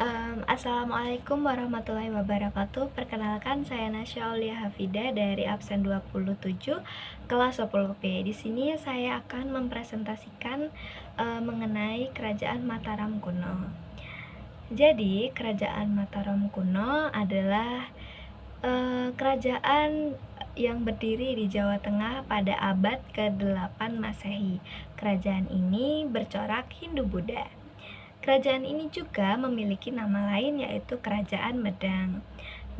Assalamualaikum warahmatullahi wabarakatuh. Perkenalkan, saya Nasya Aulia Hafida dari absen 27 kelas 10B. Di sini saya akan mempresentasikan mengenai Kerajaan Mataram kuno. Jadi, Kerajaan Mataram kuno adalah kerajaan yang berdiri di Jawa Tengah pada abad ke-8 Masehi. Kerajaan ini bercorak Hindu-Buddha. Kerajaan ini juga memiliki nama lain, yaitu Kerajaan Medang.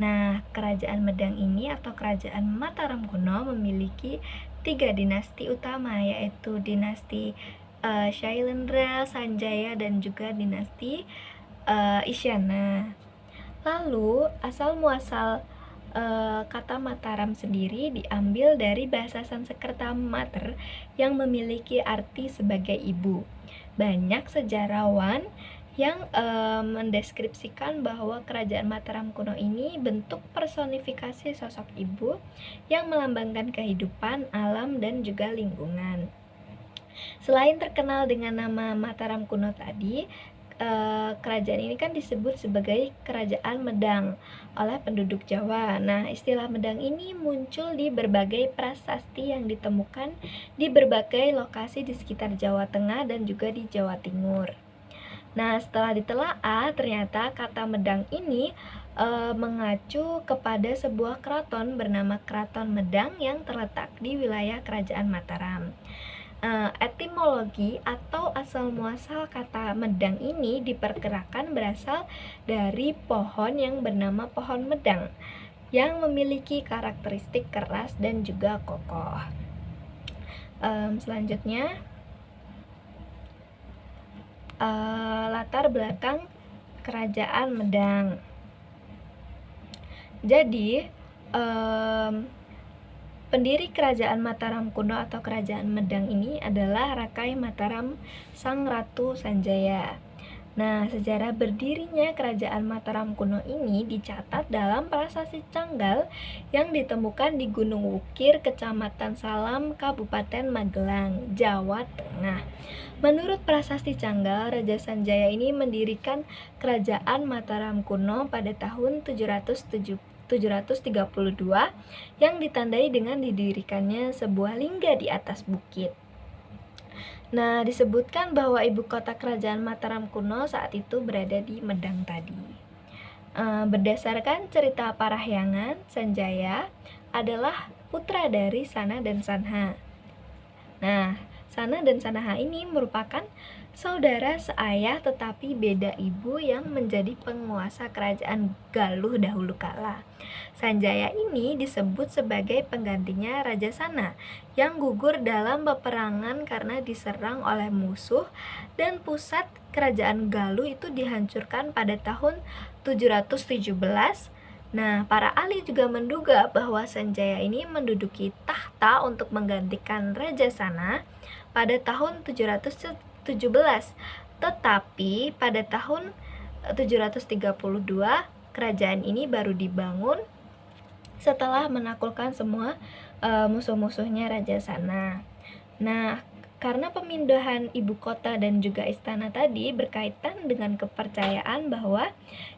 Nah, Kerajaan Medang ini atau Kerajaan Mataram kuno memiliki 3 dinasti utama, yaitu dinasti Shailendra, Sanjaya, dan juga dinasti Isyana. Lalu, asal-muasal kata Mataram sendiri diambil dari bahasa Sanskerta mater yang memiliki arti sebagai ibu. Banyak sejarawan yang mendeskripsikan bahwa Kerajaan Mataram kuno ini bentuk personifikasi sosok ibu yang melambangkan kehidupan, alam, dan juga lingkungan. Selain terkenal dengan nama Mataram kuno tadi, kerajaan ini kan disebut sebagai Kerajaan Medang oleh penduduk Jawa. Nah, istilah Medang ini muncul di berbagai prasasti yang ditemukan di berbagai lokasi di sekitar Jawa Tengah dan juga di Jawa Timur. Nah, setelah ditelaah, ternyata kata Medang ini mengacu kepada sebuah keraton bernama Keraton Medang yang terletak di wilayah Kerajaan Mataram. Etimologi atau asal-muasal kata medang ini diperkirakan berasal dari pohon yang bernama pohon medang yang memiliki karakteristik keras dan juga kokoh. Selanjutnya, latar belakang Kerajaan Medang. Jadi, pendiri Kerajaan Mataram kuno atau Kerajaan Medang ini adalah Rakai Mataram Sang Ratu Sanjaya. Nah, sejarah berdirinya Kerajaan Mataram kuno ini dicatat dalam prasasti Canggal yang ditemukan di Gunung Wukir, Kecamatan Salam, Kabupaten Magelang, Jawa Tengah. Menurut prasasti Canggal, Raja Sanjaya ini mendirikan Kerajaan Mataram kuno pada tahun 732 yang ditandai dengan didirikannya sebuah lingga di atas bukit. Nah, disebutkan bahwa ibu kota Kerajaan Mataram kuno saat itu berada di Medang tadi. Berdasarkan cerita Parahyangan, Sanjaya adalah putra dari Sana dan Sanha. Nah, Sana dan Sanaha ini merupakan saudara seayah tetapi beda ibu yang menjadi penguasa kerajaan Galuh dahulu kala. Sanjaya ini disebut sebagai penggantinya Raja Sana yang gugur dalam peperangan karena diserang oleh musuh, dan pusat kerajaan Galuh itu dihancurkan pada tahun 717. Nah, para ahli juga menduga bahwa Sanjaya ini menduduki tahta untuk menggantikan Raja Sana pada tahun 717. Tetapi pada tahun 732 kerajaan ini baru dibangun setelah menaklukkan semua musuh-musuhnya Raja Sana. Nah, karena pemindahan ibu kota dan juga istana tadi berkaitan dengan kepercayaan bahwa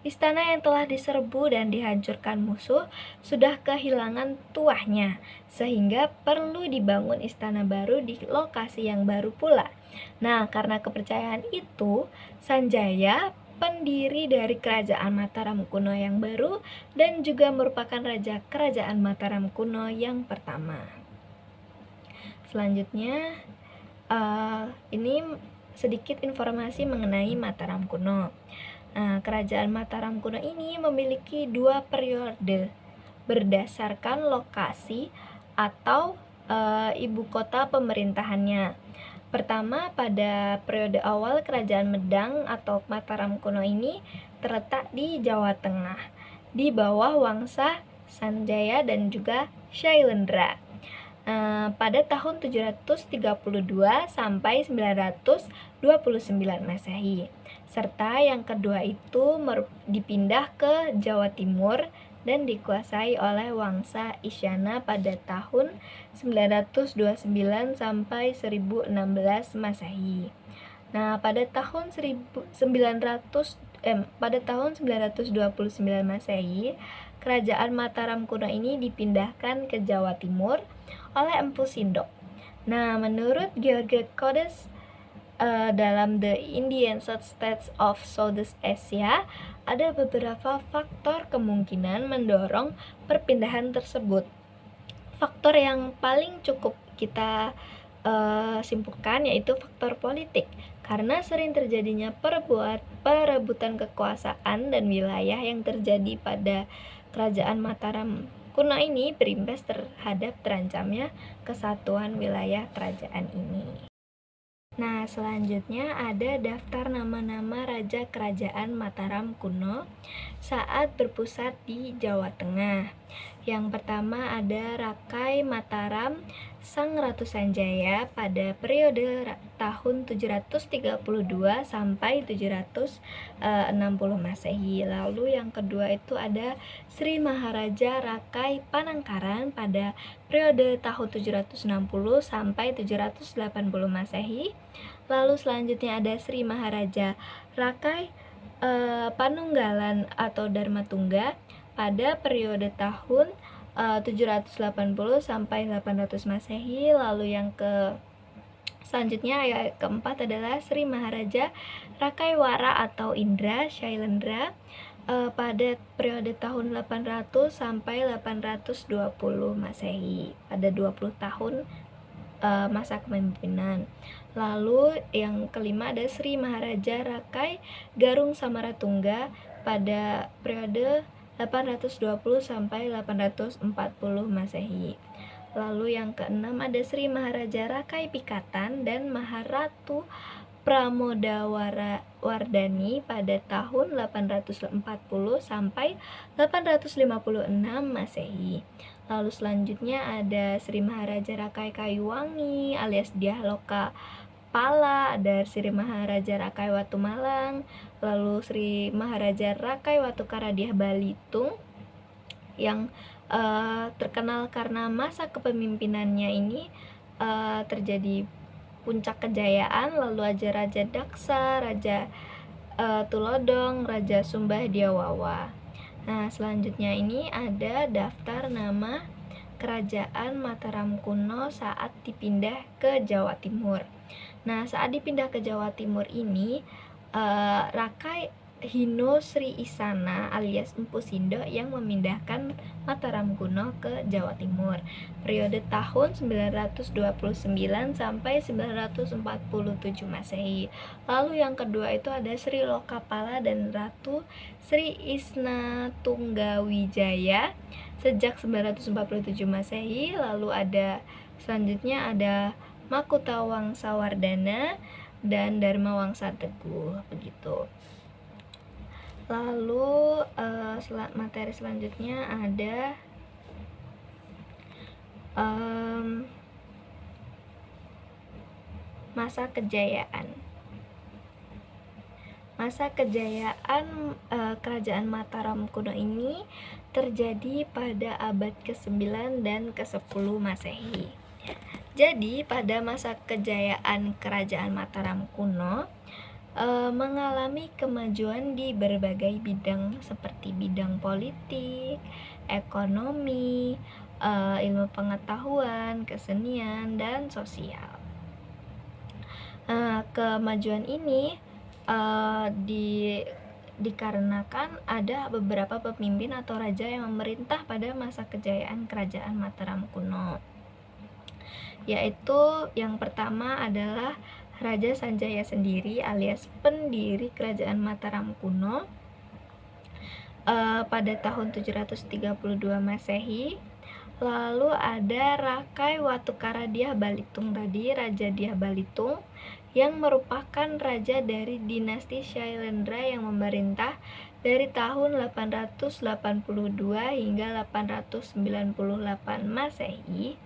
istana yang telah diserbu dan dihancurkan musuh sudah kehilangan tuahnya, sehingga perlu dibangun istana baru di lokasi yang baru pula. Nah, karena kepercayaan itu, Sanjaya, pendiri dari Kerajaan Mataram kuno yang baru dan juga merupakan raja Kerajaan Mataram kuno yang pertama. Selanjutnya, ini sedikit informasi mengenai Mataram kuno. Kerajaan Mataram kuno ini memiliki 2 periode berdasarkan lokasi atau ibu kota pemerintahannya. Pertama, pada periode awal Kerajaan Medang atau Mataram kuno ini terletak di Jawa Tengah, di bawah Wangsa Sanjaya dan juga Shailendra. Pada tahun 732 sampai 929 Masehi. Serta yang kedua itu dipindah ke Jawa Timur dan dikuasai oleh Wangsa Isyana pada tahun 929 sampai 1016 Masehi. Nah, pada tahun pada tahun 929 Masehi, kerajaan Mataram kuno ini dipindahkan ke Jawa Timur oleh Empu Sindok. Nah, menurut George Codes dalam The Indian States of Southeast Asia, ada beberapa faktor kemungkinan mendorong perpindahan tersebut. Faktor yang paling cukup kita simpulkan yaitu faktor politik, karena sering terjadinya perebutan kekuasaan dan wilayah yang terjadi pada kerajaan Mataram kuno ini berimbas terhadap terancamnya kesatuan wilayah kerajaan ini. Nah, selanjutnya ada daftar nama-nama raja kerajaan Mataram kuno saat berpusat di Jawa Tengah. Yang pertama ada Rakai Mataram Sang Ratu Sanjaya pada periode tahun 732 sampai 760 Masehi. Lalu yang kedua itu ada Sri Maharaja Rakai Panangkaran pada periode tahun 760 sampai 780 Masehi. Lalu selanjutnya ada Sri Maharaja Rakai Panunggalan atau Dharmatungga pada periode tahun 780 sampai 800 Masehi. Lalu yang selanjutnya yang keempat adalah Sri Maharaja Rakai Wara atau Indra Shailendra pada periode tahun 800 sampai 820 Masehi, pada 20 tahun masa kepemimpinan. Lalu yang kelima ada Sri Maharaja Rakai Garung Samaratungga pada periode 820 sampai 840 Masehi. Lalu yang keenam ada Sri Maharaja Rakai Pikatan dan Maharatu Pramodawardhani pada tahun 840 sampai 856 Masehi. Lalu selanjutnya ada Sri Maharaja Rakai Kayuwangi alias Dyah Loka Pala, ada Sri Maharaja Rakai Watu Malang, lalu Sri Maharaja Rakai Watu Karadiah Balitung yang terkenal karena masa kepemimpinannya ini terjadi puncak kejayaan. Lalu ada Raja Daksa, Raja Tulodong, Raja Sumbah Diawawa. Nah, selanjutnya ini ada daftar nama kerajaan Mataram kuno saat dipindah ke Jawa Timur. Nah, saat dipindah ke Jawa Timur ini Rakai Hino Sri Isana alias Empu Sindok yang memindahkan Mataram kuno ke Jawa Timur periode tahun 929 sampai 947 Masehi. Lalu yang kedua itu ada Sri Lokapala dan Ratu Sri Isna Tunggawijaya sejak 947 Masehi. Lalu selanjutnya ada Makutha Wangsawardhana dan Dharma Wangsa Teguh, begitu. Lalu materi selanjutnya ada masa kejayaan. Masa kejayaan kerajaan Mataram kuno ini terjadi pada abad ke-9 dan ke-10 Masehi. Jadi pada masa kejayaan kerajaan Mataram kuno mengalami kemajuan di berbagai bidang seperti bidang politik, ekonomi, ilmu pengetahuan, kesenian, dan sosial. Kemajuan ini dikarenakan ada beberapa pemimpin atau raja yang memerintah pada masa kejayaan kerajaan Mataram kuno, yaitu yang pertama adalah Raja Sanjaya sendiri alias pendiri kerajaan Mataram kuno pada tahun 732 Masehi. Lalu ada Rakai Watu Karadiah Balitung tadi, Raja Dyah Balitung yang merupakan raja dari dinasti Shailendra yang memerintah dari tahun 882 hingga 898 Masehi.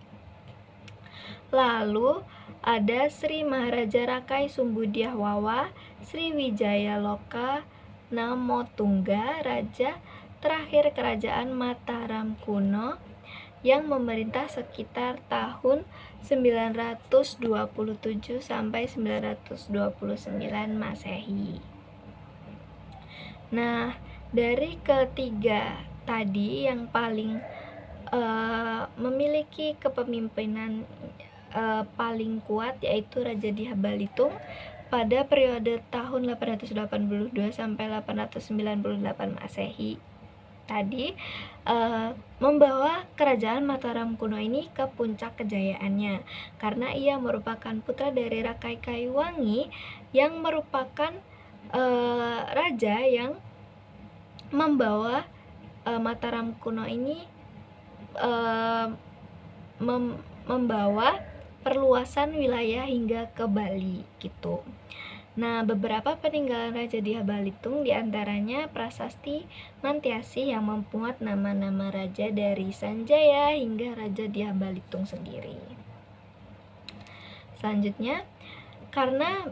Lalu ada Sri Maharaja Rakai Sumbudyah Wawa, Sri Wijaya Loka Namotungga, raja terakhir kerajaan Mataram kuno yang memerintah sekitar tahun 927 sampai 929 Masehi. Nah, dari ketiga tadi yang paling memiliki kepemimpinan paling kuat yaitu Raja Diah Balitung pada periode tahun 882 sampai 898 Masehi tadi membawa kerajaan Mataram kuno ini ke puncak kejayaannya karena ia merupakan putra dari Rakai Kayuwangi yang merupakan raja yang membawa Mataram kuno ini membawa perluasan wilayah hingga ke Bali gitu. Nah, beberapa peninggalan Raja Diah Balitung diantaranya prasasti Mantiasi yang memuat nama-nama raja dari Sanjaya hingga Raja Diah Balitung sendiri. Selanjutnya, karena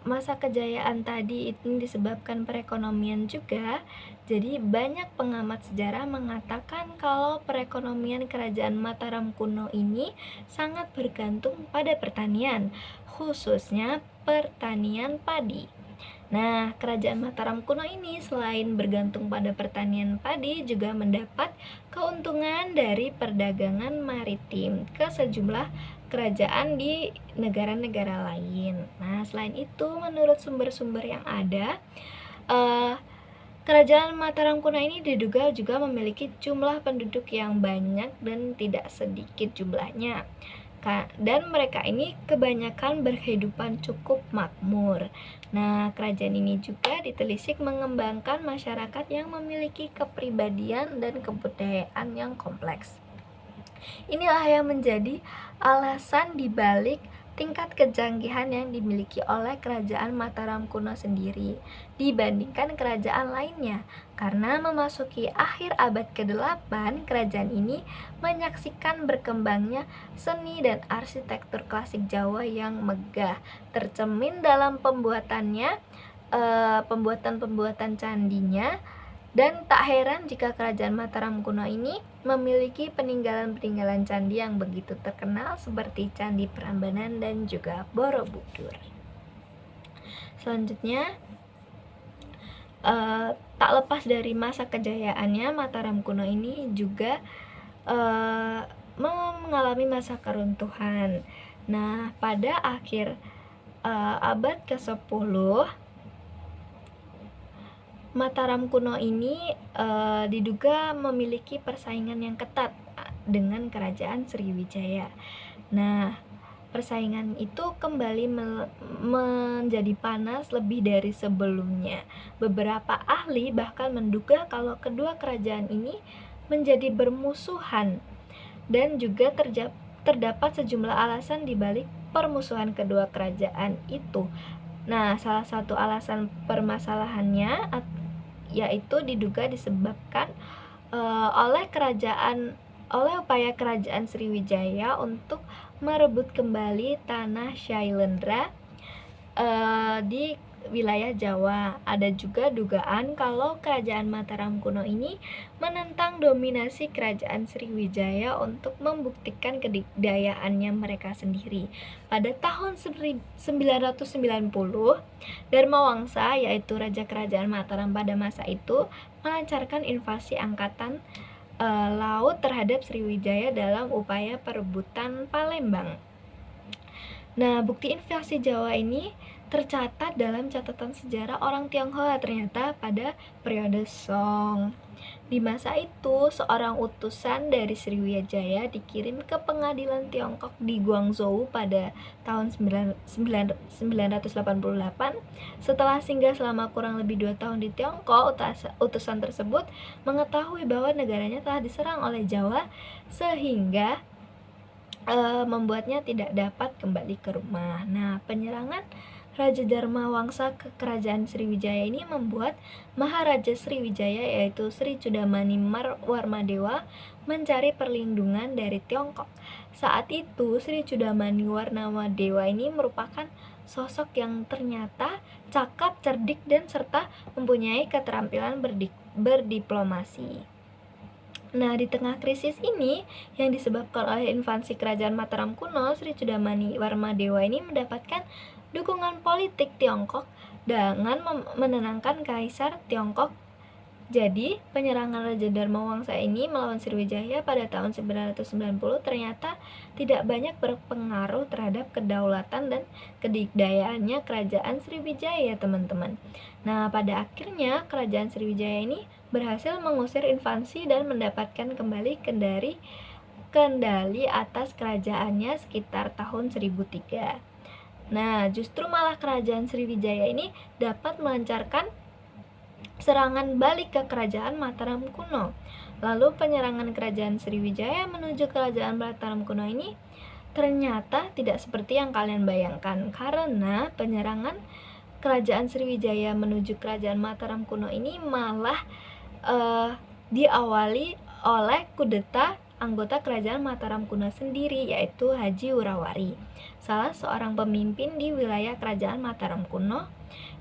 masa kejayaan tadi itu disebabkan perekonomian juga, jadi banyak pengamat sejarah mengatakan kalau perekonomian kerajaan Mataram kuno ini sangat bergantung pada pertanian, khususnya pertanian padi. Nah, kerajaan Mataram kuno ini selain bergantung pada pertanian padi juga mendapat keuntungan dari perdagangan maritim ke sejumlah kerajaan di negara-negara lain. Nah, selain itu, menurut sumber-sumber yang ada, kerajaan Mataram kuno ini diduga juga memiliki jumlah penduduk yang banyak dan tidak sedikit jumlahnya. Dan mereka ini kebanyakan berkehidupan cukup makmur. Nah, kerajaan ini juga ditelisik mengembangkan masyarakat yang memiliki kepribadian dan kebudayaan yang kompleks. Inilah yang menjadi alasan dibalik tingkat kejanggihan yang dimiliki oleh kerajaan Mataram kuno sendiri dibandingkan kerajaan lainnya. Karena memasuki akhir abad ke-8, kerajaan ini menyaksikan berkembangnya seni dan arsitektur klasik Jawa yang megah, tercermin dalam pembuatannya, pembuatan candinya. Dan tak heran jika kerajaan Mataram kuno ini memiliki peninggalan-peninggalan candi yang begitu terkenal seperti Candi Prambanan dan juga Borobudur. Selanjutnya, tak lepas dari masa kejayaannya, Mataram kuno ini juga mengalami masa keruntuhan. Nah, pada akhir abad ke-10, Mataram kuno ini diduga memiliki persaingan yang ketat dengan kerajaan Sriwijaya. Nah, persaingan itu kembali menjadi panas lebih dari sebelumnya. Beberapa ahli bahkan menduga kalau kedua kerajaan ini menjadi bermusuhan dan juga terdapat sejumlah alasan di balik permusuhan kedua kerajaan itu. Nah, salah satu alasan permasalahannya yaitu diduga disebabkan oleh upaya kerajaan Sriwijaya untuk merebut kembali tanah Shailendra di wilayah Jawa. Ada juga dugaan kalau kerajaan Mataram kuno ini menentang dominasi kerajaan Sriwijaya untuk membuktikan kedayaannya mereka sendiri. Pada tahun 990, Dharma Wangsa, yaitu raja kerajaan Mataram pada masa itu, melancarkan invasi angkatan laut terhadap Sriwijaya dalam upaya perebutan Palembang. Nah, bukti invasi Jawa ini tercatat dalam catatan sejarah orang Tionghoa ternyata pada periode Song. Di masa itu, seorang utusan dari Sriwijaya dikirim ke pengadilan Tiongkok di Guangzhou pada tahun 988. Setelah singgah selama kurang lebih 2 tahun di Tiongkok, utusan tersebut mengetahui bahwa negaranya telah diserang oleh Jawa sehingga membuatnya tidak dapat kembali ke rumah. Nah, penyerangan Raja Dharma Wangsa ke kerajaan Sriwijaya ini membuat Maharaja Sriwijaya yaitu Sri Chudamani Warmadewa mencari perlindungan dari Tiongkok. Saat itu Sri Chudamani Warmadewa ini merupakan sosok yang ternyata cakap, cerdik, dan serta mempunyai keterampilan berdiplomasi. Nah, di tengah krisis ini yang disebabkan oleh invasi kerajaan Mataram kuno, Sri Chudamani Warmadewa ini mendapatkan dukungan politik Tiongkok dengan menenangkan Kaisar Tiongkok. Jadi, penyerangan Raja Dharma Wangsa ini melawan Sriwijaya pada tahun 990 ternyata tidak banyak berpengaruh terhadap kedaulatan dan kedikdayaannya kerajaan Sriwijaya, teman-teman. Nah, pada akhirnya kerajaan Sriwijaya ini berhasil mengusir invasi dan mendapatkan kembali kendali atas kerajaannya sekitar tahun 1003. Nah, justru malah kerajaan Sriwijaya ini dapat melancarkan serangan balik ke kerajaan Mataram kuno. Lalu penyerangan kerajaan Sriwijaya menuju kerajaan Mataram kuno ini ternyata tidak seperti yang kalian bayangkan, karena penyerangan kerajaan Sriwijaya menuju kerajaan Mataram kuno ini malah diawali oleh kudeta anggota kerajaan Mataram kuno sendiri, yaitu Haji Wurawari, salah seorang pemimpin di wilayah kerajaan Mataram kuno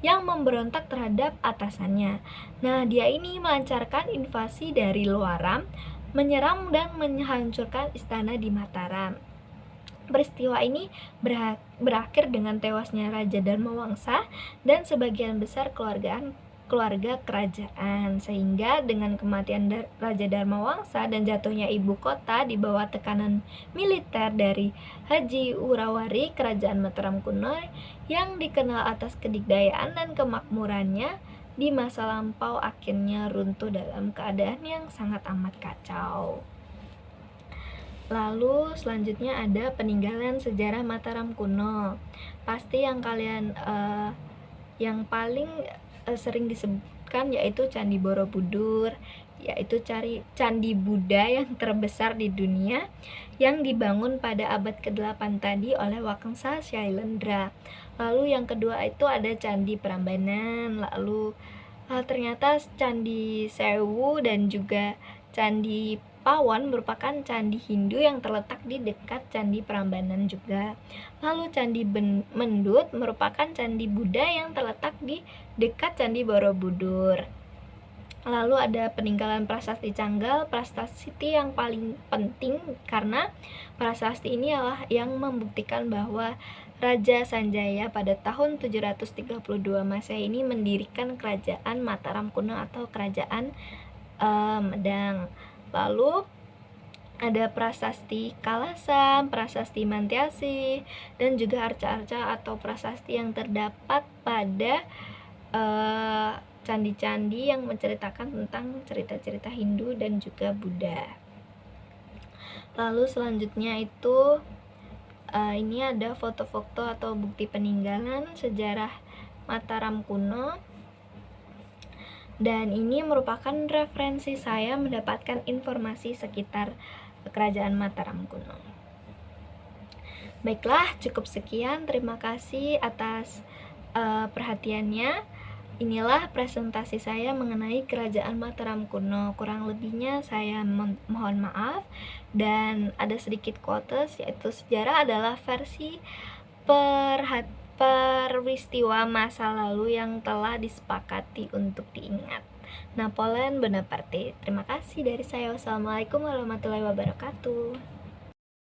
yang memberontak terhadap atasannya. Nah, dia ini melancarkan invasi dari luaram, menyerang dan menghancurkan istana di Mataram. Peristiwa ini berakhir dengan tewasnya Raja Dharma Wangsa dan sebagian besar keluarga kerajaan, sehingga dengan kematian Raja Dharma Wangsa dan jatuhnya ibu kota di bawah tekanan militer dari Haji Wurawari, kerajaan Mataram kuno yang dikenal atas kedikdayaan dan kemakmurannya di masa lampau akhirnya runtuh dalam keadaan yang sangat amat kacau. Lalu selanjutnya ada peninggalan sejarah Mataram kuno. Pasti yang kalian yang paling sering disebutkan yaitu Candi Borobudur, yaitu candi Buddha yang terbesar di dunia yang dibangun pada abad ke-8 tadi oleh Wangsa Syailendra. Lalu yang kedua itu ada Candi Prambanan, lalu ternyata Candi Sewu dan juga Candi Pawon merupakan candi Hindu yang terletak di dekat Candi Prambanan juga. Lalu Candi Mendut merupakan candi Buddha yang terletak di dekat Candi Borobudur. Lalu ada peninggalan prasasti Canggal, prasasti yang paling penting karena prasasti ini adalah yang membuktikan bahwa Raja Sanjaya pada tahun 732 Masehi ini mendirikan kerajaan Mataram kuno atau kerajaan Medang. Lalu ada prasasti Kalasan, prasasti Mantiasi, dan juga arca-arca atau prasasti yang terdapat pada candi-candi yang menceritakan tentang cerita-cerita Hindu dan juga Buddha. Lalu selanjutnya itu ini ada foto-foto atau bukti peninggalan sejarah Mataram kuno. Dan ini merupakan referensi saya mendapatkan informasi sekitar kerajaan Mataram kuno. Baiklah, cukup sekian. Terima kasih atas perhatiannya. Inilah presentasi saya mengenai kerajaan Mataram kuno. Kurang lebihnya saya mohon maaf. Dan ada sedikit quotes, yaitu sejarah adalah versi peristiwa masa lalu yang telah disepakati untuk diingat. Napoleon Bonaparte. Terima kasih dari saya. Wassalamualaikum warahmatullahi wabarakatuh.